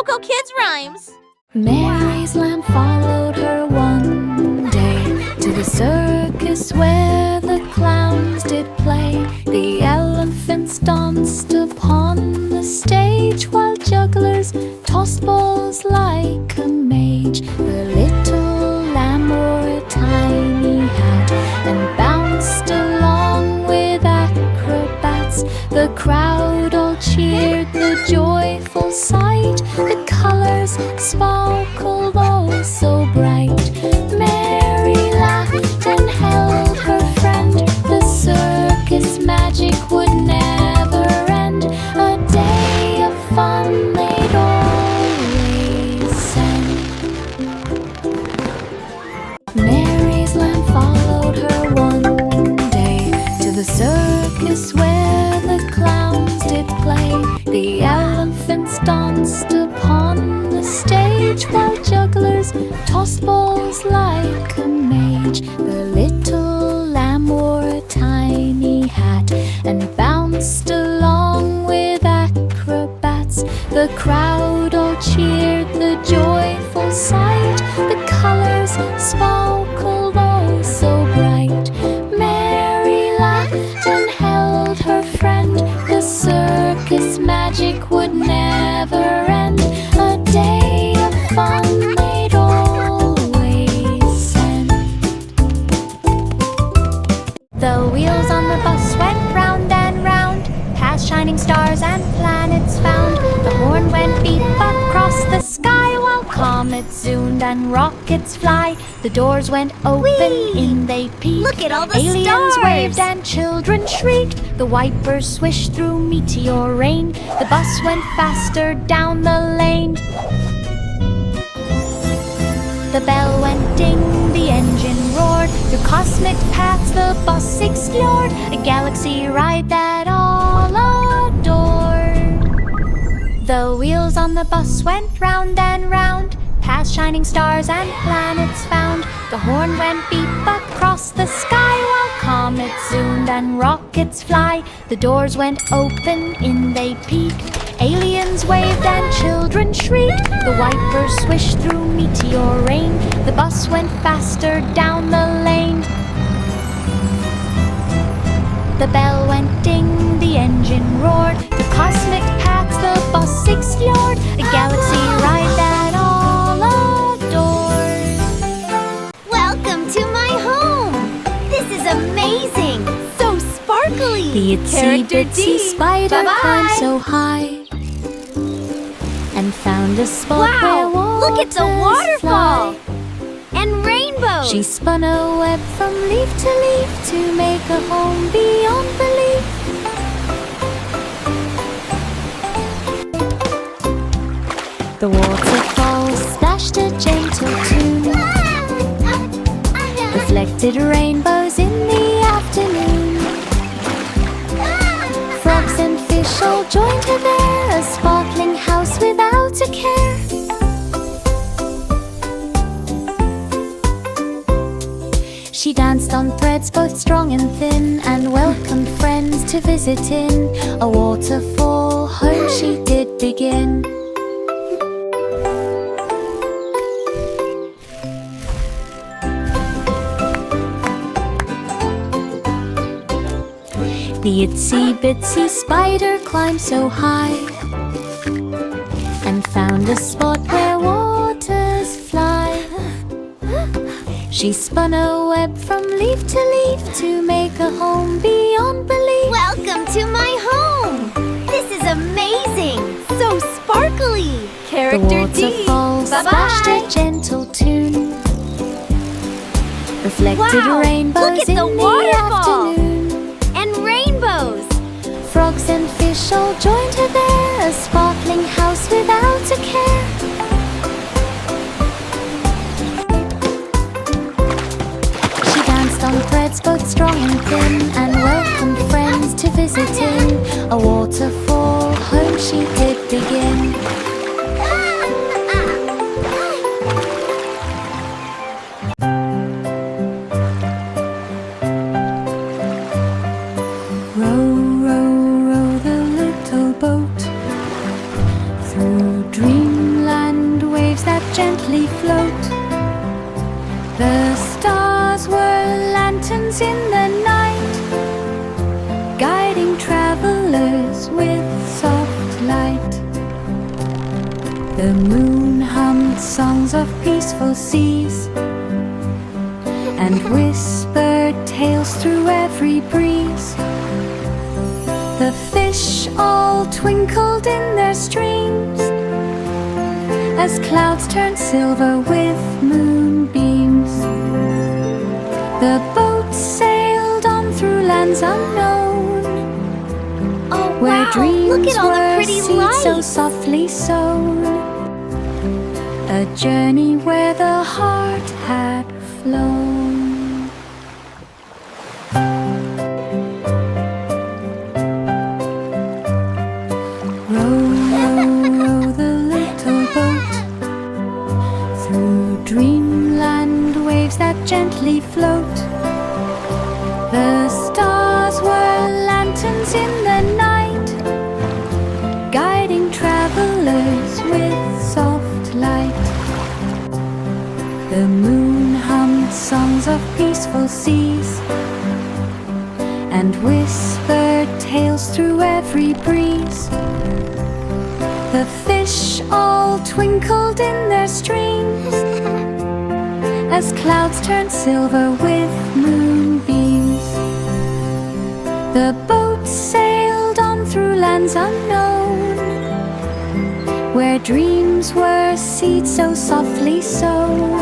Coco Kids Rhymes. Mary's lamb followed her one day to the circus where the clowns did play. The elephants danced upon the stage while jugglers tossed balls like a mage. The little lamb wore a tiny hat and bounced along with acrobats. The crowd all cheered the joyful sight. The colors sparkled oh so bright. Mary laughed and held her friend. The circus magic would never end. A day of fun they'd always send. Mary's lamb followed her one day to the circus where the clowns did play. The elephants danced upon the stage while jugglers tossed balls like a mage. The little lamb wore a tiny hat and bounced along with acrobats. The crowd all cheered the joyful sight. The colors sparkled oh so bright. Mary laughed and held her friend. The circus magic would never end. A day of fun they'd always send. The wheels on the bus went round and round, past shining stars and planets found. The horn went beep across the sky while comets zoomed and rockets fly. The doors went open, Whee! in they peeked. Look at all the Aliens stars! waved and children shrieked. The wipers swished through meteor rain. The bus went faster down the lane. The bell went ding, the engine roared. Through cosmic paths the bus explored. A galaxy ride that all adored. The wheels on the bus went round and round, past shining stars and planets found. The horn went beep across the sky while comets zoomed and rockets fly. The doors went open, in they peeked. Aliens waved and children shrieked. The wipers swished through meteor rain. The bus went faster down the lane. The bell went ding, the engine roared. Through cosmic paths the bus explored. A galaxy ride that all adored. Welcome to my home. This is amazing. So sparkly. The itsy Character bitsy D. spider Bye-bye. climbed so high and found a spot where Wow, look at the waters waterfall. fly. And rainbows. She spun a web from leaf to leaf to make a home beyond belief. The waterfall splashed a gentle tune, reflected rainbows in the afternoon. Frogs and fish all joined her there, a sparkling house without a care. She danced on threads both strong and thin, and welcomed friends to visit in. A waterfall home she did begin. The itsy bitsy spider climbed so high and found a spot where waters fly. She spun a web from leaf to leaf to make a home beyond belief. Welcome to my home. This is amazing. So sparkly. The Character D. waterfall splashed a gentle tune, reflected Wow, rainbows look at in the the waterfall. afternoon. And rainbows. Frogs and fish all joined her there, a sparkling house without a care. She danced on threads both strong and thin, and welcomed friends to visit in. A waterfall home she did begin. Row, row, row the little boat through dreamland. travelers with soft light. The moon hummed songs of peaceful seas and whispered tales through every breeze. The fish all twinkled in their streams as clouds turned silver with moonbeams. The boats sailed on through lands unknown, where wow, dreams look at all the were pretty seeds so lights. softly sown. A journey where the heart had flown. Row, row, row the little boat through dreamland, waves that gently float. The stars were lanterns in the night, guiding travelers with soft light. The moon hummed songs of peaceful seas and whispered tales through every breeze. The fish all twinkled in their streams as clouds turned silver with moonbeams. The boats sailed on through lands unknown, where dreams were seeds so softly sown.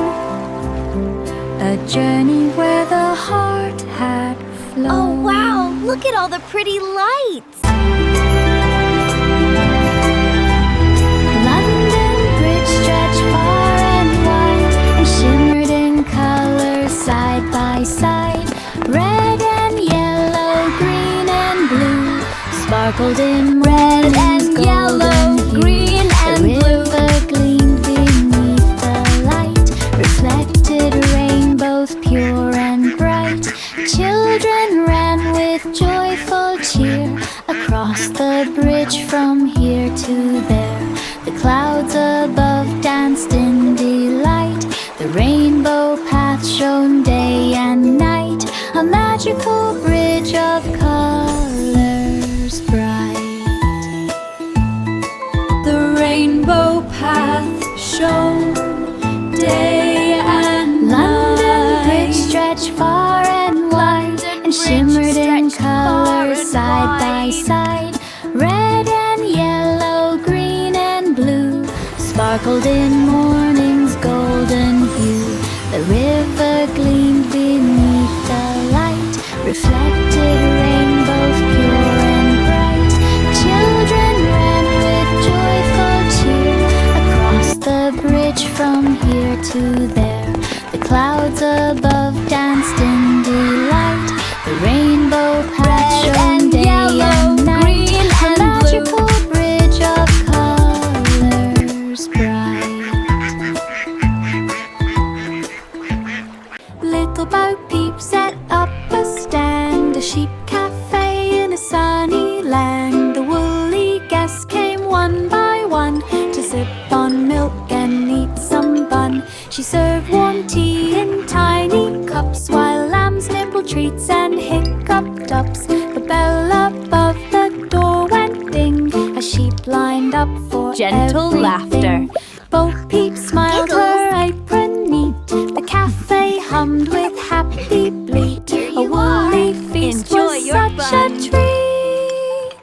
A journey where the heart had flown. Oh wow, look at all the pretty lights. London Bridge stretched far and wide and shimmered in colors side by side. Red and yellow, green and blue, sparkled in Red and yellow, green and the blue. river gleamed beneath the light, reflected rainbows pure and bright. Children ran with joyful cheer across the bridge from here to there. The clouds above danced in delight. The rainbow path shone day and night, a magical bridge of colors bright. The rainbow path shone day and night. London Bridge stretched far and wide and shimmered in colors side by side. Red and yellow, green and blue, sparkled in morning's golden hue. The river gleamed beneath the light, reflected rainbows pure and bright. Children ran with joyful cheer across the bridge from here to there. The clouds above danced in delight. The rainbow path shone day and night, a magical bridge of colors bright. Little Bo Peep set up a stand, a sheep cafe in a sunny land. The woolly guests came one by one to sip on milk and eat some bun. She served warm tea in tiny cups while lambs nibbled treats and hiccuped ups. The bell above the door went ding as sheep lined up for Gentle everything. laughter. Bo Peep smiled, Giggles. her apron neat. The cafe hummed with happy bleat. Here A you woolly are. feast Enjoy was your such bun. a treat.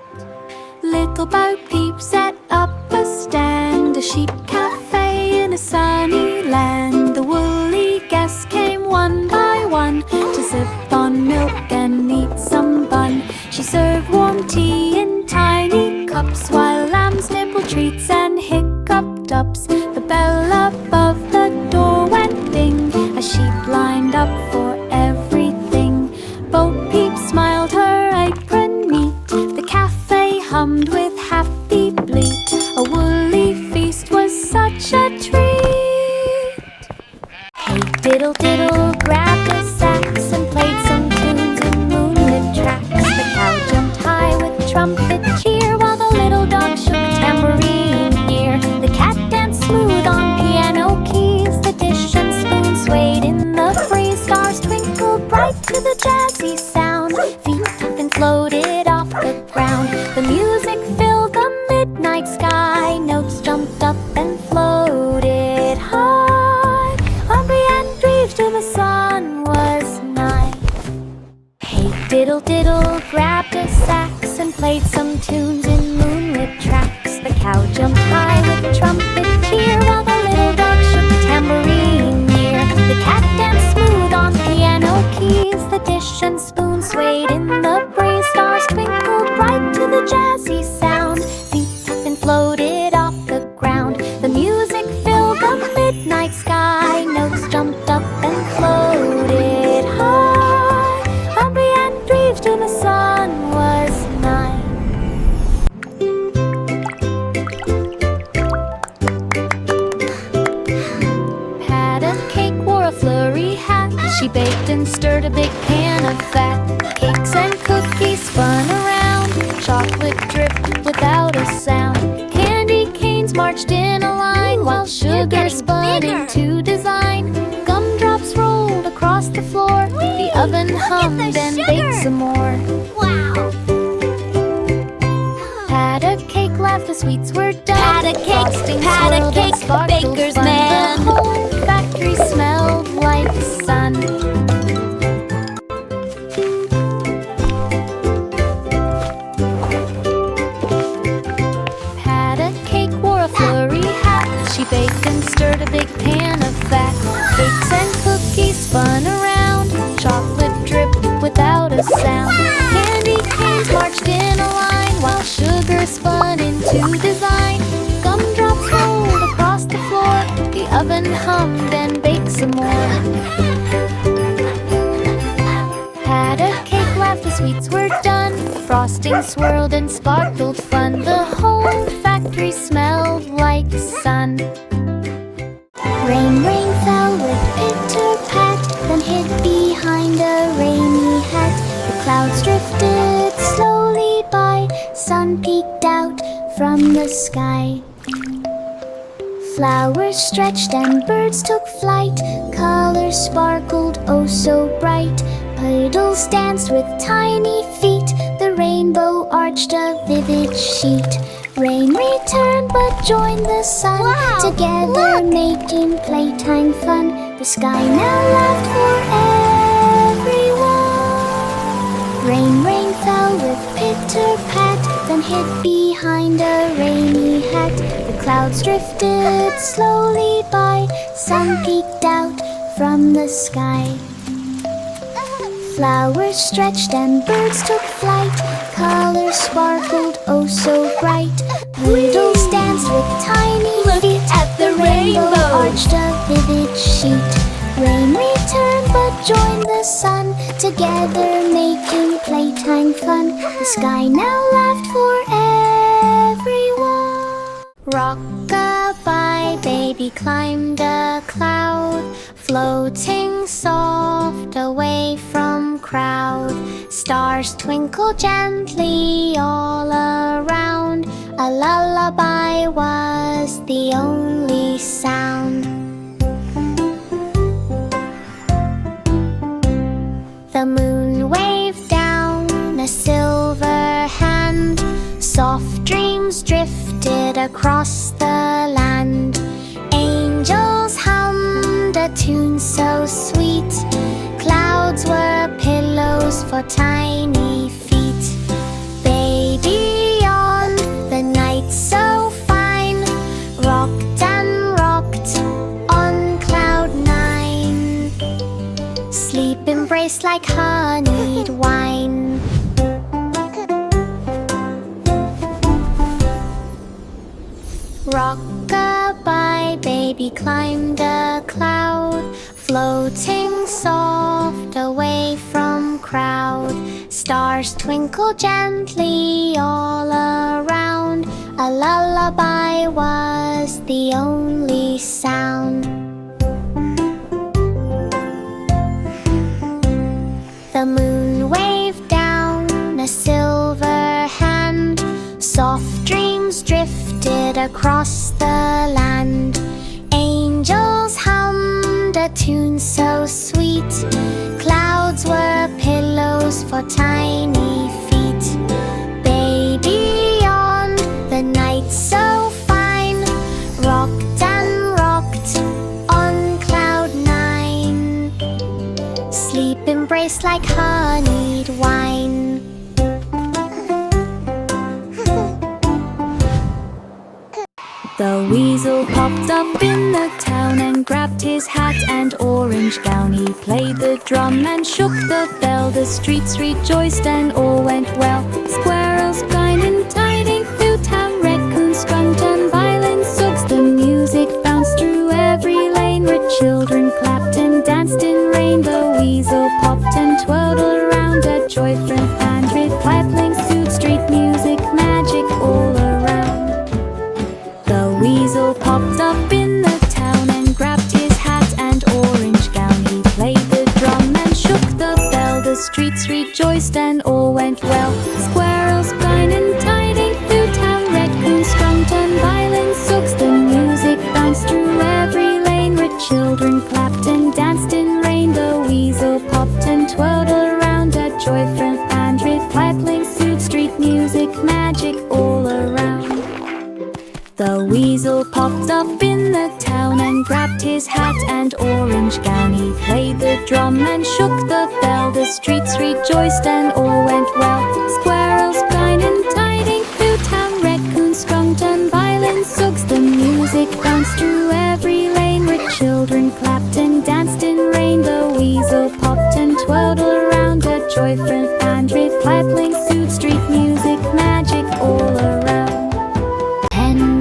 Little Bo Peep set up a stand, a sheep cafe in a sunny land. The woolly guests came one by one to sip on milk and eat some bun. She served warm tea in tiny cups while lambs nibbled treats and hiccuped ups. The bell above the door went ding as sheep lined up for everything. Bo Peep smiled, her apron neat. The cafe hummed with happy bleat. A woolly feast was such a treat. Hey diddle diddle grabbed a sax and played some tunes in moonlit tracks. The cow jumped high with trumpet cheer while the little dog shook tambourine ear. The cat danced smooth on piano keys. The dish and spoon swayed in the breeze. Stars twinkled bright to the jazzy sound. Feet up and floated off the ground. The music filled the midnight sky. Notes jumped up and floated high. Hungry and grieved till the sun was nigh. Hey diddle diddle grabbed a sax and played some tunes in moonlit tracks. The cow jumped high with trumpet cheer, while the little dog shook tambourine near. The cat danced smooth on piano keys. The dish and spoon swayed in the breeze. Stars twinkled bright to the jazzy sound. Feet up and floated off the ground. The music filled the midnight sky. Notes jumped up and floated high. Hungry and grieved till the sun was nigh. Pat a cake, wore a flurry hat. She baked and stirred a big pan of fat. Cakes and cookies spun around. Chocolate dripped without a sound. Candy canes marched in a line, while sugar spun into design. Gumdrops rolled across the floor. The oven hummed and baked some more. Wow! Pat a cake, laughed, the sweets were done. Pat a cake, Frosting pat a swirled and cake, sparkled baker's fun. man. The whole factory smelled like sun. Pat a cake, wore a flurry hat. She baked and stirred a big pan of fat. Cakes and cookies spun around. Chocolate dripped without a sound. Candy canes marched in a line, while sugar spun into design. Gumdrops rolled across the floor. The oven hummed and baked some more. Pat a cake, laughed, the sweets were done. Frosting swirled and sparkled fun. The whole factory smelled like sun. Rain, rain fell with pitter-pat, then hid behind a rainy hat. The clouds drifted slowly by, sun peeked out from the sky. Flowers stretched and birds took flight, colors sparkled oh so bright. Puddles danced with tiny feet, the rainbow arched a vivid sheet. Rain returned but joined the sun, Wow, together look! making playtime fun. The sky now laughed for everyone. Rain, rain fell with pitter-pat, then hid behind a rainy hat. The clouds drifted slowly by, sun peeked out from the sky. Flowers stretched and birds took flight, colors sparkled oh so bright. Puddles danced with tiny feet, at the rainbow. arched a vivid sheet. Rain returned but joined the sun, together making playtime fun. The sky now laughed for everyone. Rock-a-bye, baby climbed a cloud, floating soft away from crowd. Stars twinkle gently all around. A lullaby was the only sound. The moon waved down a silver hand. Soft dreams drifted across the land. Angels hummed a tune so sweet. Clouds were pillows for tiny feet. Baby on the night so fine, rocked and rocked on cloud nine. Sleep embraced like honeyed wine. Rock-a-bye, baby climbed a cloud, floating soft away from crowd. Stars twinkle gently all around. A lullaby was the only sound. The moon waved down a silver hand. Soft dreams drifted across the land. Angels hummed a tune so sweet. Clouds were pillows for tiny feet. Baby like honeyed wine. The weasel popped up in the town and grabbed his hat and orange gown. He played the drum and shook the bell. The streets rejoiced and all went well. Squirrels grinding, tiding through town. Raccoons strummed and violins sugs. The music bounced through every lane where children clapped and danced in rain. The weasel popped and twirled around a joy-filled band with piping suit. Street music, magic all around. The weasel popped up in the town and grabbed his hat and orange gown. He played the drum and shook the bell. The streets rejoiced and all went well. Squirrels grinding, tiding through town. Raccoons strummed and violins sugs. The music bounced through every lane where children clapped and danced in rain. The weasel popped and twirled around a joy-filled band with piping suit. Street music, magic all around. The weasel popped up in the town and grabbed his hat and orange gown. He played the drum and shook the bell. The streets rejoiced and all went well. Squirrels grinding, tiding through town. Raccoons strummed and violins sugs. The music bounced through every lane where children clapped and danced in rain. The weasel popped and twirled around a joy-filled band with piping suit. Street music, magic all around.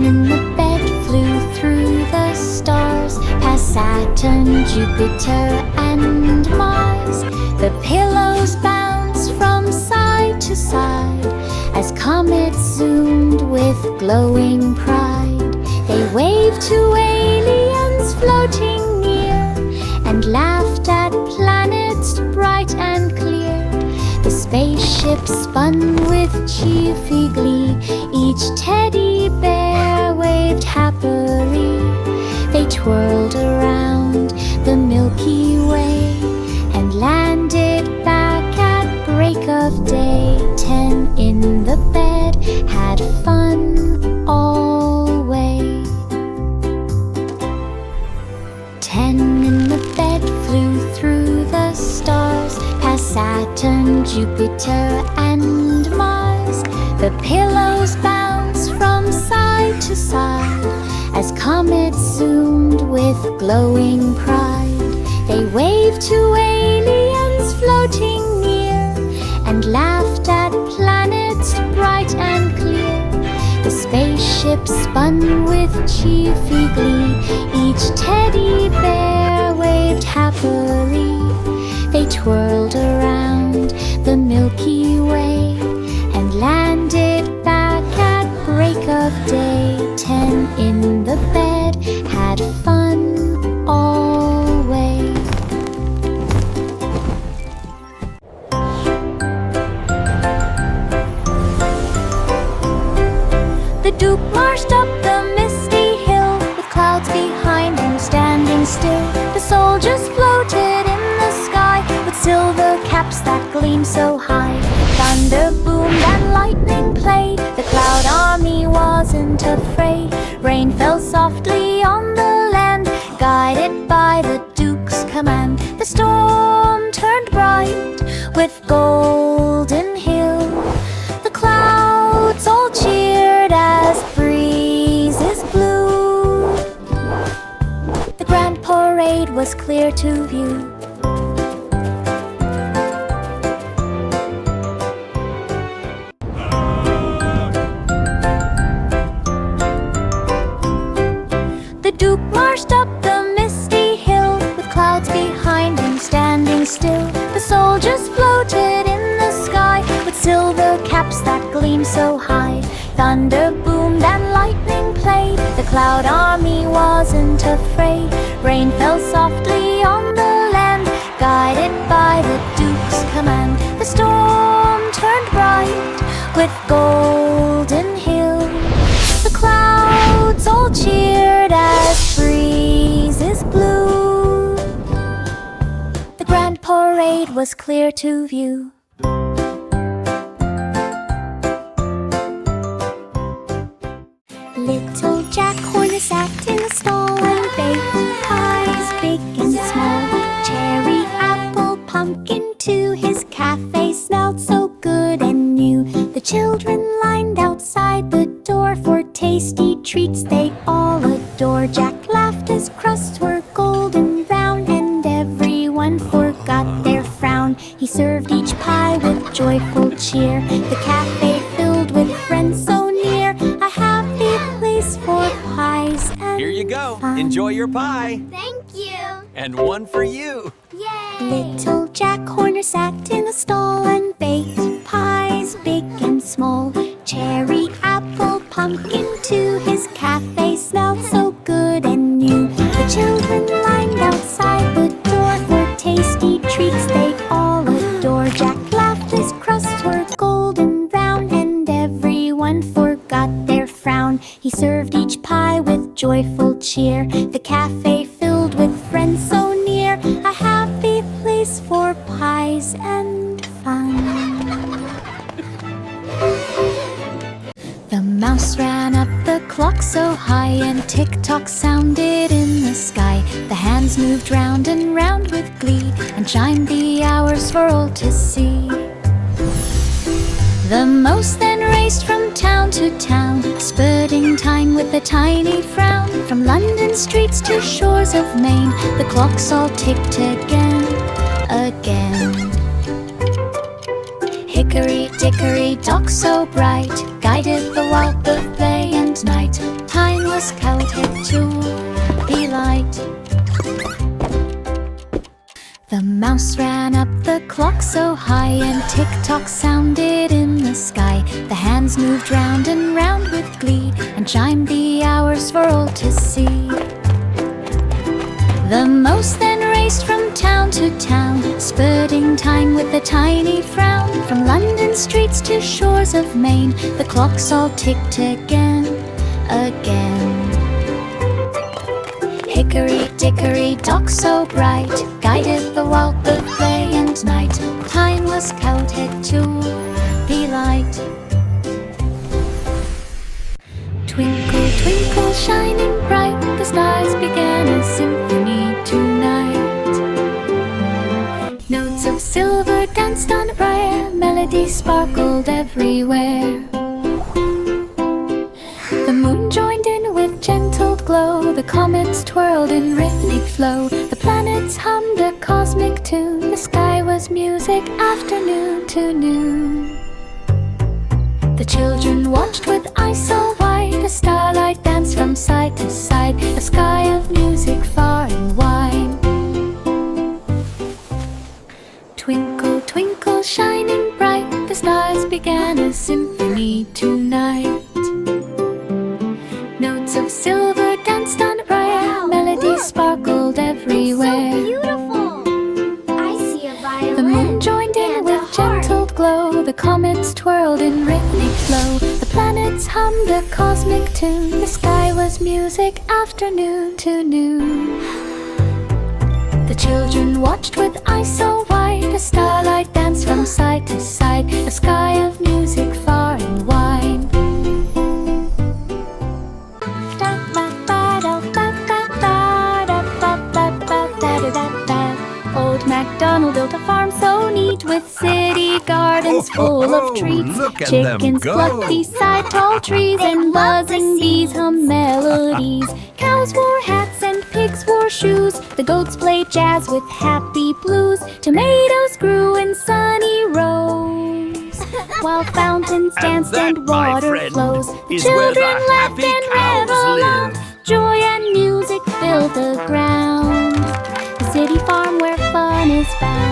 In the bed flew through the stars, past Saturn, Jupiter, and Mars. The pillows bounced from side to side as comets zoomed with glowing pride. They waved to aliens floating near and laughed at planets bright and clear. The spaceship spun with cheerful glee. Each teddy bear waved happily. They twirled around the Milky Way and landed back at break of day. 10 in the bed had fun always. 10 in the bed flew through the stars, past Saturn, Jupiter, and Mars. The pillows bounced from side to side as comets zoomed with glowing pride. They waved to aliens floating near and laughed at planets bright and clear. The spaceship spun with cheerful glee. Each teddy bear waved happily. They twirled around the Milky Way and landed back at break of day. 10 in the bed had fun always. The Duke marched up the misty hill with clouds behind him standing still. The soldiers floated in the sky with silver caps that gleamed so high. Thunder boomed and lightning played. The cloud army wasn't afraid. Rain fell softly on the land, guided by the Duke's command. The storm turned bright with golden hill. The clouds all cheered as breezes blew. The grand parade was clear to view. The Duke marched up the misty hill with clouds behind him standing still. The soldiers floated in the sky with silver caps that gleamed so high. Thunder boomed and lightning played. The cloud army wasn't afraid. Rain fell softly on the land, guided by the Duke's command. The storm turned bright with golden hill. The clouds all cheered as breezes blew. The grand parade was clear to view. Little Jack Horner sat in the stall and baked pies big and small. Cherry, apple, pumpkin to his fun. Enjoy your pie. Thank you. And one for you. Yay! Little Jack Horner sat in a stall and baked pies big and small. Cherry, apple, pumpkin too. His cafe smelled so good and new. The children lined outside the door for tasty treats they all adore. Jack laughed, his crusts were golden brown, and everyone forgot their frown. He served each pie with joyful cheer, the cafe filled with friends so near. A happy place for pies and fun. The mouse ran up the clock so high, and tick-tock sounded in the sky. The hands moved round and round with glee, and chimed the hours for all to see. The mouse then raced from town to town, spurting time with a tiny frown. From London streets to shores of Maine, the clocks all ticked again, again. Hickory dickory dock so bright guided the walk of day and night. Time was counted to delight. The mouse ran up the clock so high, and tick-tock sounded in the sky. The hands moved round and round with glee, and chimed the hours for all to see. The mouse then raced from town to town, spurting time with a tiny frown. From London streets to shores of Maine, the clocks all ticked again, again. Hickory dickory dock so bright guided the walk of day and night. Time was counted to delight. Twinkle, twinkle, shining bright, the stars began a symphony tonight. Notes of silver danced on a briar, melody sparkled everywhere. The moon joined in with gentle glow, the comets twirled in rhythmic flow, the planets hummed a cosmic tune, the sky was music afternoon to noon. The children watched with eyes so wide, the starlight danced from side to side, a sky of music far and wide. Twinkle, twinkle, shining bright, the stars began a symphony tonight. Notes of silver danced on a briar, melody sparkled everywhere. So beautiful! I see a violin. The moon joined in with gentle glow, the comets twirled in rhythmic flow, the planets hummed a cosmic tune, the sky was music afternoon to noon. The children watched with eyes so wide, the starlight danced from side to side, a sky of music far and wide. Old MacDonald built a farm so neat, with city gardens full of treats. Look at them Chickens go. plucked beside tall trees, and buzzing bees hum melodies. Cows wore hats and pigs wore shoes, the goats played jazz with happy blues. Tomatoes grew in sunny rows, while fountains danced and my water friend, flows. The is where the children laughed happy and cows reveled on. live. Joy and music filled the ground, the city farm where fun is found.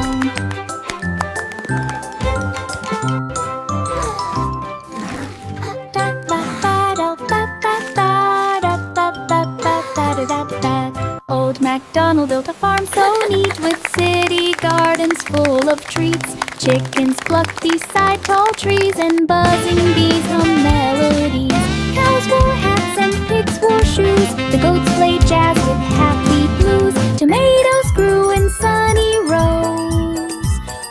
Old MacDonald built a farm so neat, with city gardens full of treats. Chickens plucked beside tall trees, and buzzing bees hum melodies. Cows wore hats and pigs wore shoes, the goats played jazz with happy blues. Tomatoes grew in sunny rows,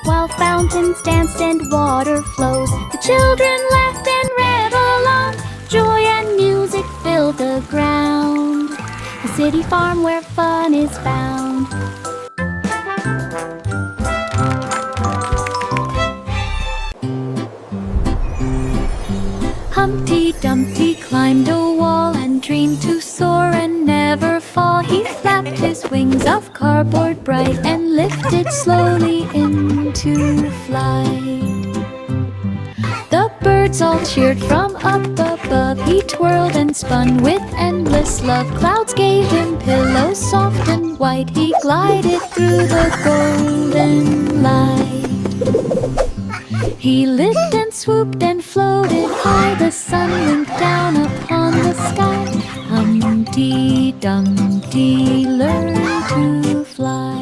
while fountains danced and water flows. The children laughed and reveled on. Joy and music filled the ground, the city farm where fun is found. Humpty Dumpty climbed a wall and dreamed to soar and never fall. He flapped his wings of cardboard bright and lifted slowly into flight. The birds all cheered from up above. He he twirled and spun with endless love. Clouds gave him pillows soft and white. He glided through the golden light. He lived and swooped and floated high. The sun winked down upon the sky. Humpty Dumpty learned to fly.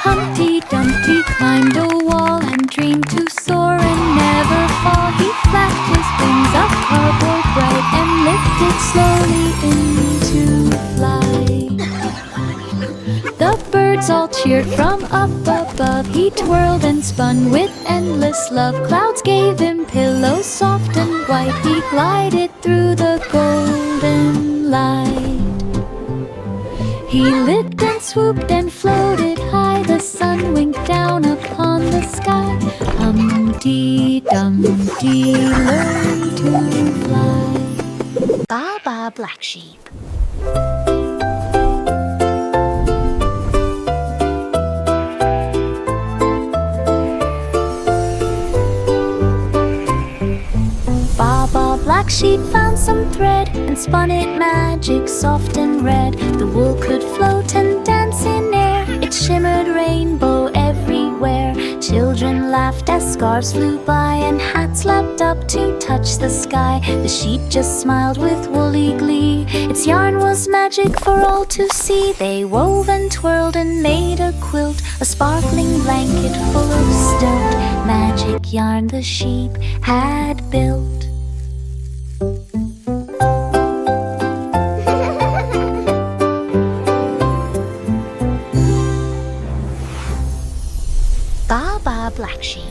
Humpty Dumpty climbed a wall and dreamed to soar and never fall. He flapped his wings of cardboard bright and lifted slowly into flight. The birds all cheered from up above. He twirled and spun with endless love. Clouds gave him pillows soft and white. He glided through the golden light. He lived and swooped and floated high. The sun winked down upon the sky. Humpty Dumpty learned to fly. Baa, black sheep. Black sheep found some thread and spun it magic, soft and red. The wool could float and dance in air. It shimmered rainbow everywhere. Children laughed as scarves flew by and hats lapped up to touch the sky. The sheep just smiled with woolly glee. Its yarn was magic for all to see. They wove and twirled and made a quilt, a sparkling blanket full of stilt. Magic yarn the sheep had built. Baa, black sheep.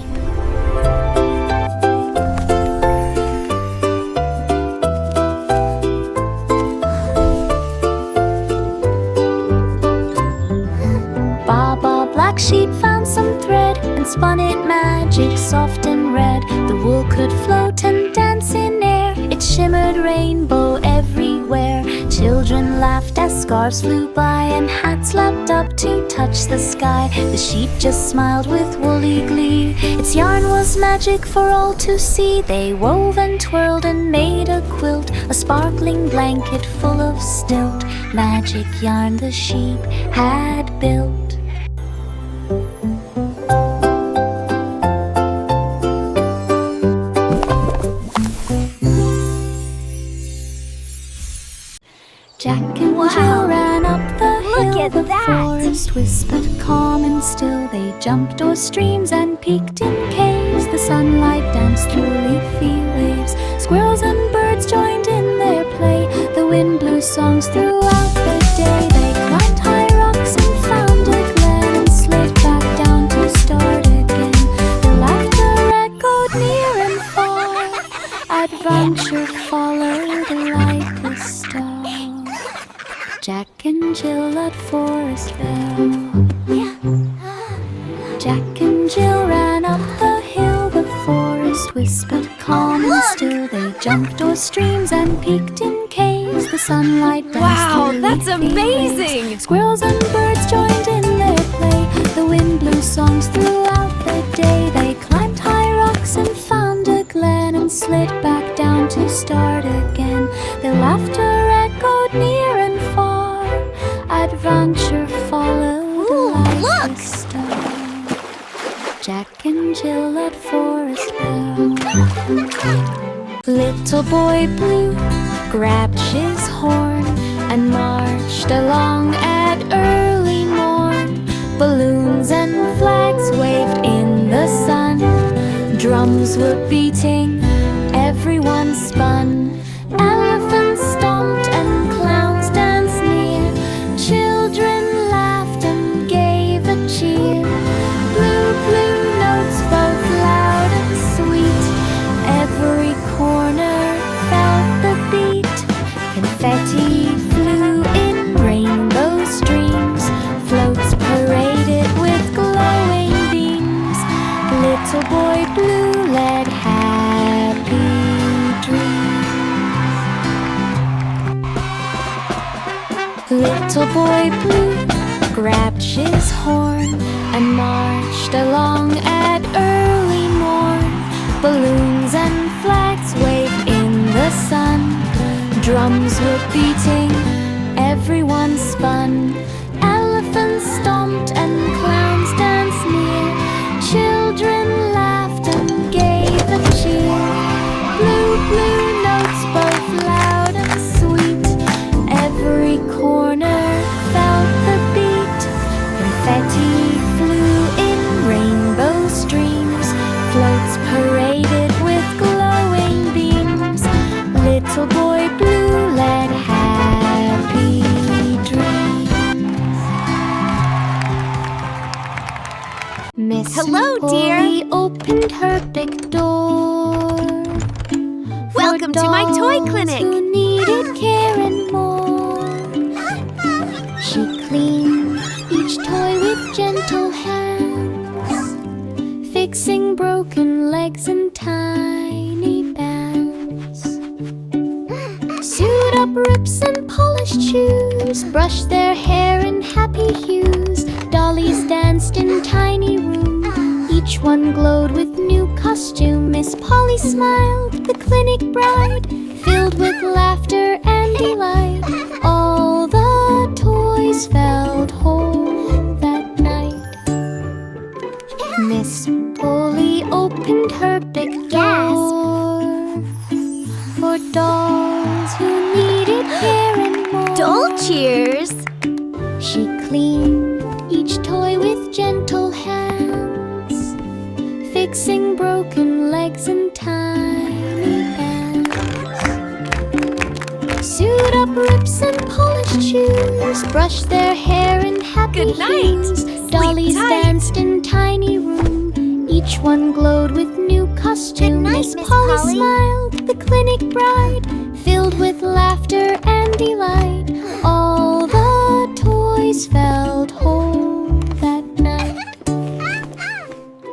Baa, black sheep found some thread and spun it magic, soft and red. The wool could float and dance in air. It shimmered rainbow everywhere. Children laughed as scarves flew by and hats lapped up to touch the sky. The sheep just smiled with woolly glee. Its yarn was magic for all to see. They wove and twirled and made a quilt, a sparkling blanket full of stilt. Magic yarn the sheep had built. Jack and Jill ran up the hill. The forest whispered calm and still. They jumped o'er streams and peeked in caves. The sunlight danced through leafy waves. Squirrels and birds joined in their play. The wind blew songs throughout the day. They climbed high rocks and found a glen and slid back down to start again. The laughter echoed near and far. Adventure followed like a star. Jack and Jill at Forest Fell. Jack and Jill ran up the hill. The forest whispered calm and still. They jumped o'er streams and peeked in caves. The sunlight danced Wow, through that's leafy amazing! waves. Squirrels and birds joined in their play. The wind blew songs throughout the day. They climbed high rocks and found a glen and slid back down to start again. Their laughter echoed near and far. Adventure followed like a star. Jack and Jill at Forest Fell. Little boy Blue grabbed his horn and marched along at early morn. Balloons and flags waved in the sun. Drums were beating, everyone spun. Elephants stomped and clowns danced near. Children laughed and gave a cheer. Blue, blue notes both loud and sweet. Every corner felt the beat. Confetti flew in rainbow streams. Floats paraded with glowing beams. Little boy Blue led happy dreams. Little boy Blue grabbed his horn and marched along at early morn. Balloons and flags wave in the sun. Drums were beating, everyone spun. Elephants stomped and clowns danced near. Children laughed and gave a cheer. Blue, blue notes both loud and sweet. Every corner felt the beat. Confetti flew in rainbow streams. Floats paraded with glowing beams. Little boy blue led happy dreams. Miss Hello, dear. Polly opened her big door. Welcome to my toy clinic. Who needed care and more. She cleaned each toy with gentle hands, fixing broken legs and tiny bands. Sewed up rips and polished shoes, brushed their hair in happy hues. Dollies danced in tiny rooms, each one glowed with new costume. Miss Polly smiled, the clinic bride, filled with laughter and delight. All the toys felt whole that night. Miss Polly opened her big door for dolls who needed care and more. Doll cheers! She cleaned each toy with gentle hands, fixing broken legs and tiny bands. Sewed up rips and polished shoes, brushed their hair in happy Good night. hues. Sleep Dollies tight. danced in tiny room, each one glowed with new costume. Good night, Miss Miss Polly Polly. smiled, the clinic bride, filled with laughter and delight. All the toys felt whole